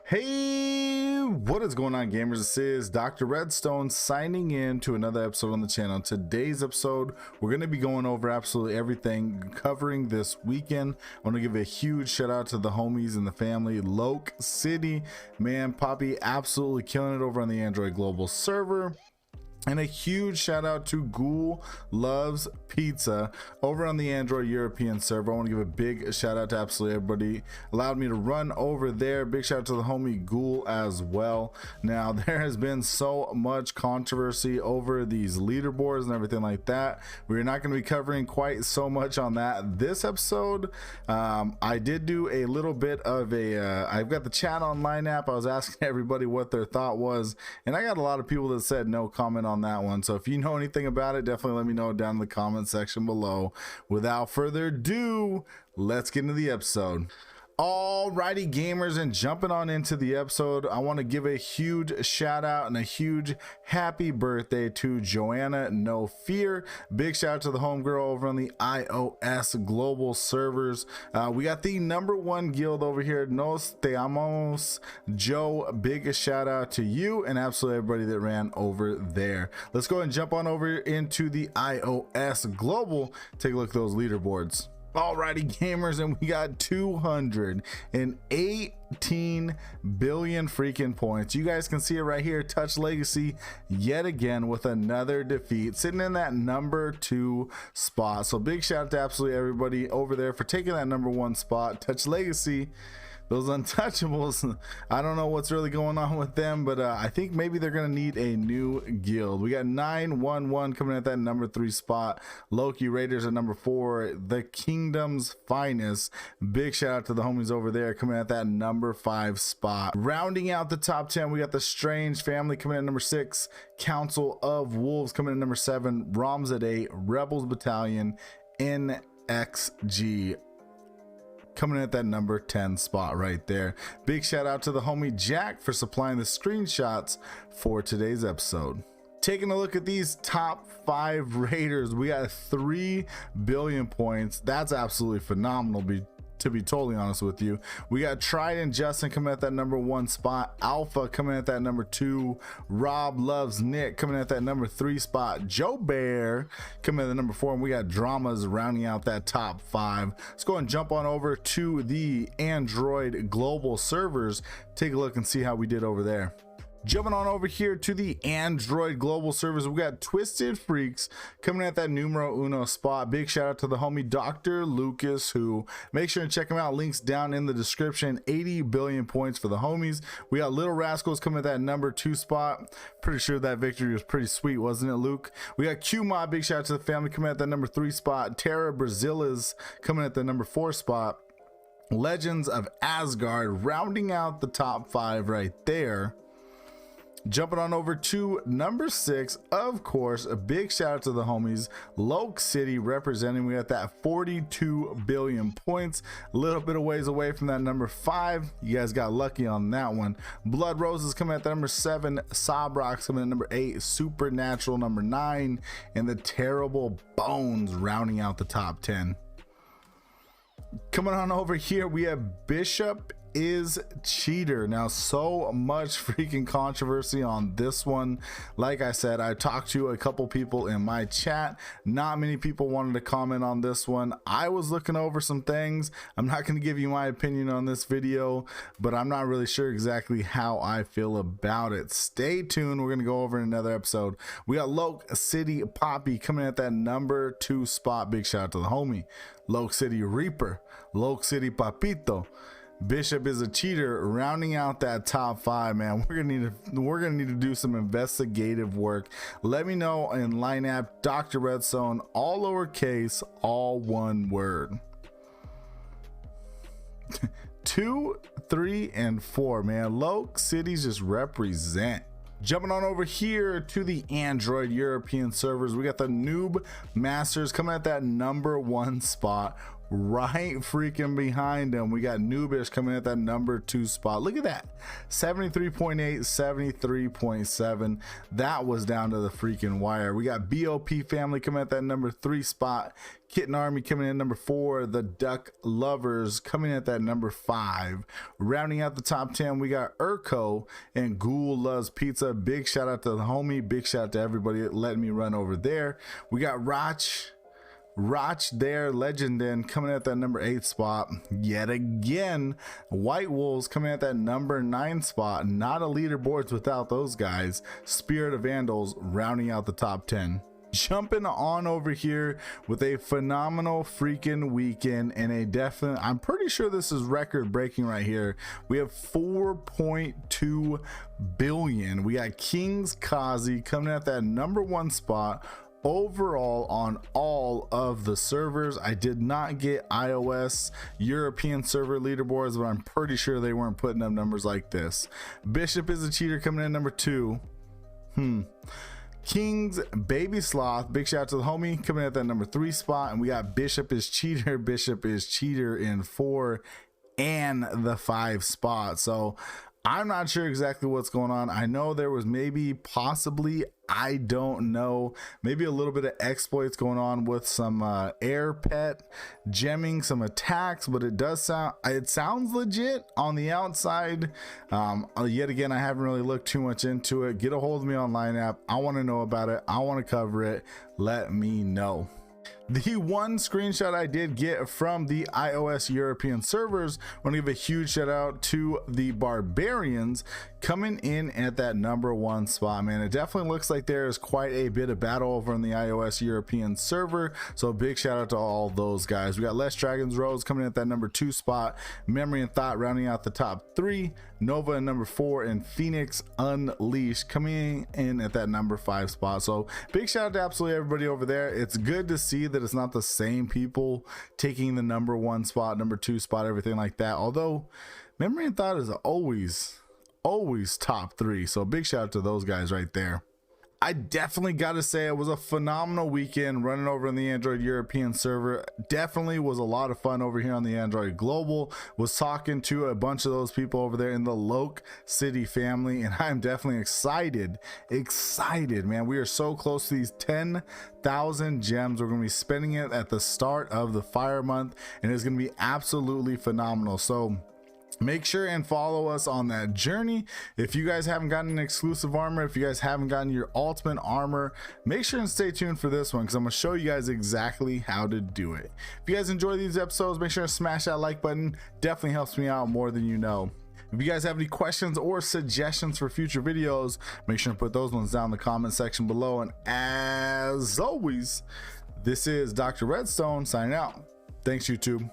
Hey, what is going on, gamers? This is Dr. Redstone signing in to another episode on the channel. Today's episode, we're going to be going over absolutely everything covering this weekend. I want to give a huge shout out to the homies and the family. Loke City, man, Poppy absolutely killing it over on the Android global server. And a huge shout out to Ghoul Loves Pizza over on the Android European server. I want to give a big shout out to absolutely everybody allowed me to run over there. Big shout out to the homie Ghoul as well. Now, there has been so much controversy over these leaderboards and everything like that. We're not going to be covering quite so much on that this episode. I did do a little bit of a I've got the chat online app. I was asking everybody what their thought was, and I got a lot of people that said no comment on that one. So if you know anything about it, definitely let me know down in the comment section below. Without further ado, let's get into the episode. Alrighty, gamers, and jumping on into the episode, I want to give a huge shout out and a huge happy birthday to JoanaNoFear. Big shout out to the homegirl over on the iOS global servers. We got the #1 guild over here, Nos Te Amamos. Joe, big shout out to you and absolutely everybody that ran over there. Let's go ahead and jump on over into the iOS global. Take a look at those leaderboards. Alrighty, gamers, and we got 218 billion freaking points. You guys can see it right here. Touch Legacy yet again with another defeat, sitting in that #2 spot. So big shout out to absolutely everybody over there for taking that #1 spot. Touch Legacy, those untouchables, I don't know what's really going on with them, but I think maybe they're gonna need a new guild. We got 911 coming at that #3 spot. Loki Raiders at #4. The Kingdom's Finest, big shout out to the homies over there coming at that #5 spot. Rounding out the top 10, we got the Strange Family coming at #6. Council of Wolves coming at #7. Roms at 8. Rebels Battalion, NXG coming in at that #10 spot right there. Big shout out to the homie Jack for supplying the screenshots for today's episode. Taking a look at these top 5 raiders, we got 3 billion points. That's absolutely phenomenal, to be totally honest with you. We got Trident Justin coming at that #1 spot. Alpha coming at that #2. Rob Loves Nick coming at that #3 spot. Joe Bear coming at the #4, and we got Dramas rounding out that top 5. Let's go and jump on over to the Android global servers. Take a look and see how we did over there. Jumping on over here to the Android global servers, we got Twisted Freaks coming at that #1 spot. Big shout out to the homie Dr. Lucas, who make sure and check him out. Links down in the description. 80 billion points for the homies. We got Little Rascals coming at that #2 spot. Pretty sure that victory was pretty sweet, wasn't it, Luke? We got QMod, big shout out to the family coming at that #3 spot. Terra Brazilas coming at the #4 spot. Legends of Asgard rounding out the top 5 right there. Jumping on over to #6, of course, a big shout out to the homies Loke City representing. We got that 42 billion points, a little bit of ways away from that #5. You guys got lucky on that one. Blood Roses coming at the #7, Sobrox coming at #8, Supernatural #9, and the Terrible Bones rounding out the top 10. Coming on over here, we have Bishop is Cheater. Now, so much freaking controversy on this one. Like I said, I talked to a couple people in my chat. Not many people wanted to comment on this one. I was looking over some things. I'm not going to give you my opinion on this video, but I'm not really sure exactly how I feel about it. Stay tuned. We're going to go over in another episode. We got Loke City Poppy coming at that #2 spot. Big shout out to the homie Loke City Reaper, Loke City Papito. Bishop is a Cheater rounding out that top 5, man. We're gonna need to do some investigative work. Let me know in line app Doctor Redstone, all lowercase, all one word. 2, 3, and 4, man. Loke Cities just represent. Jumping on over here to the Android European servers, we got the Noob Masters coming at that #1 spot. Right freaking behind them, we got Noobish coming at that #2 spot. Look at that, 73.8, 73.7. That was down to the freaking wire. We got BOP family coming at that #3 spot. Kitten Army coming in at number 4. The Duck Lovers coming in at that number 5. Rounding out the top 10, we got Urko and Ghoul Loves Pizza. Big shout out to the homie. Big shout out to everybody letting me run over there. We got Roch there, Legend in, coming at that number 8 spot. Yet again, White Wolves coming at that number 9 spot. Not a leaderboards without those guys. Spirit of Vandals rounding out the top 10. Jumping on over here with a phenomenal freaking weekend and a definite, I'm pretty sure this is record breaking right here. We have 4.2 billion. We got King's Kazi coming at that number 1 spot overall on all of the servers. I did not get iOS European server leaderboards, but I'm pretty sure they weren't putting up numbers like this. Bishop is a cheater coming in number 2. King's Baby Sloth, big shout out to the homie, coming at that number 3 spot. And we got Bishop is cheater. Bishop is cheater in 4 and the 5 spot. So I'm not sure exactly what's going on. I know there was possibly, I don't know, maybe a little bit of exploits going on with some air pet gemming, some attacks, but it sounds legit on the outside. Yet again, I haven't really looked too much into it. Get a hold of me on Line App. I want to know about it. I want to cover it. Let me know. The one screenshot I did get from the iOS European servers, I want to give a huge shout out to the Barbarians coming in at that number 1 spot. Man, it definitely looks like there is quite a bit of battle over in the iOS European server, so a big shout out to all those guys. We got Less Dragons Rose coming in at that number 2 spot. Memory and Thought rounding out the top 3. Nova at number 4, and Phoenix Unleashed coming in at that number 5 spot. So big shout out to absolutely everybody over there. It's good to see that it's not the same people taking the number 1 spot, number 2 spot, everything like that. Although Memory and Thought is always top 3. So big shout out to those guys right there. I definitely got to say it was a phenomenal weekend running over in the Android European server. Definitely was a lot of fun over here on the Android Global. Was talking to a bunch of those people over there in the Loke City family, and I'm definitely excited, man. We are so close to these 10,000 gems. We're going to be spending it at the start of the Fire Month, and it's going to be absolutely phenomenal. So make sure and follow us on that journey. If you guys haven't gotten an exclusive armor, if you guys haven't gotten your ultimate armor, make sure and stay tuned for this one, because I'm going to show you guys exactly how to do it. If you guys enjoy these episodes, make sure to smash that like button. Definitely helps me out more than you know. If you guys have any questions or suggestions for future videos, make sure to put those ones down in the comment section below. And as always, this is Dr. Redstone signing out. Thanks, YouTube.